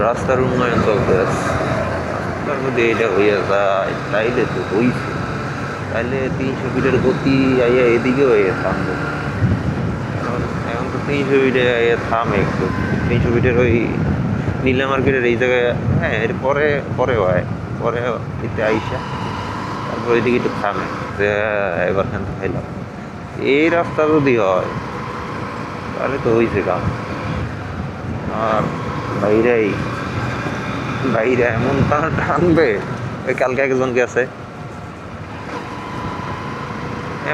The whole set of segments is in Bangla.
রাস্তার উন্নয়ন চলতেছে, রাস্তার মধ্যে এটা হইয়া যায় তাইলে তো হইছে, তাইলে 300 ফিটের গতি আইয়া এদিকে হয়ে থামবে। এখন এখন তো 300 ফিটে আইয়া থামে একটু, 300 ফিটের ওই নীলা মার্কেটের এই জায়গায়। হ্যাঁ, এর পরে পরে হয়, পরে এতে আইসা তারপর এদিকে একটু থামে যে এবার খান খাইলাম। এই রাস্তা যদি হয় তাহলে তো হইছে কাম। আর বাইরেই বাইরে এমন টানবে। ওই কালকে একজন গেছে,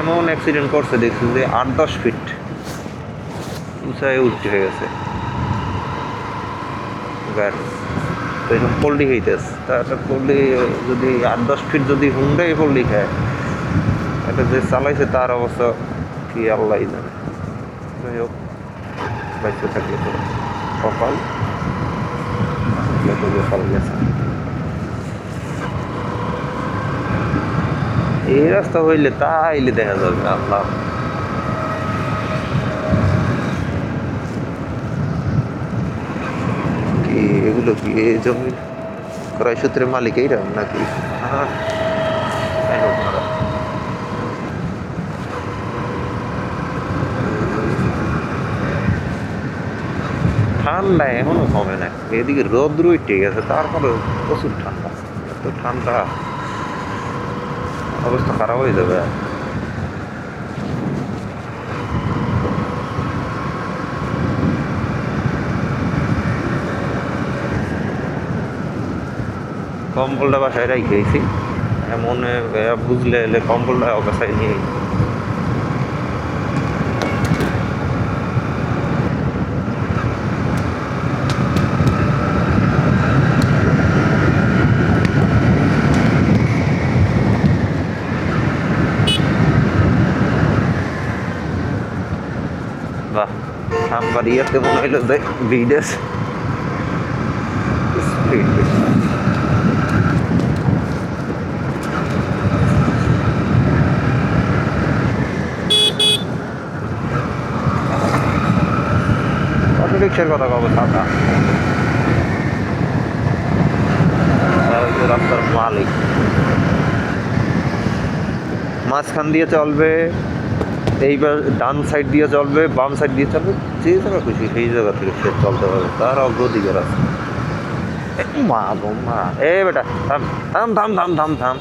এমন অ্যাক্সিডেন্ট করছে দেখছি যে 8-10 ফিট উঁচায় উঠতে হয়ে গেছে গাড়ি। তো এরকম পল্লি খাইতেছে, তা একটা পল্লি যদি 8-10 ফিট যদি হুন্ডাই পল্লি খায়, এটা যে চালাইছে তার অবস্থা কি আল্লাহ জানে। যাই হোক, বাইসে থাকলে তো কপাল, তো কপাল গেছে। এই রাস্তা হইলে তাইলে দেখা যাবে আল্লাহ। কি এগুলো কি এই জমি ক্রয় সূত্রের মালিক এইরা নাকি? হ্যাঁ, তাই হোক না। ঠান্ডা এখনো কমে না, এদিকে রোদ্র ঠিক আছে, তারপরে প্রচুর ঠান্ডা। এত ঠান্ডা, অবস্থা খারাপ হয়ে যাবে। কম্বলটা বাসায় রাখেছি, এমন বুঝলে এলে কম্বলটা অবস্থায় নিয়ে বাহ। আমার ইয়েতে মনে হইলো যে বিদেশ স্পিড। অটো রিক্সার কথা কব সাদা, রাস্তার মালিক মাঝখান দিয়ে চলবে, এইবার ডান সাইড দিয়ে চলবে, বাম সাইড দিয়ে চলবে, যে জায়গা খুশি সেই জায়গা থেকে সে চলতে পারবে, তার অগ্রাধিকার আছে। মা গো মা, এ বেটা থাম থাম থাম থাম থাম থাম।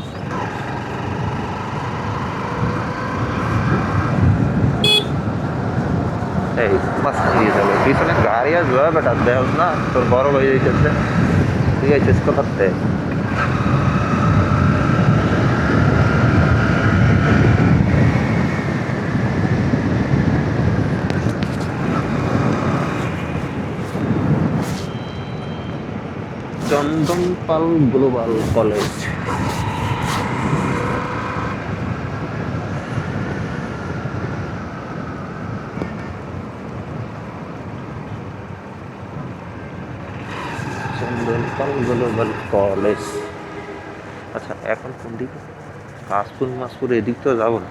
এই মাঝখান দিয়ে চলে, পিছনে গাড়ি আসবে বেটা, দেখ না তোর বড় হয়ে যাইতেছে, তুই আইছিস কোথাতে? চন্দন পাল গ্লোবাল কলেজ। চন্দন পাল গ্লোবাল কলেজ। আচ্ছা, এখন কোন দিকে? কাশপুর মাসপুর এদিক তো যাবো না।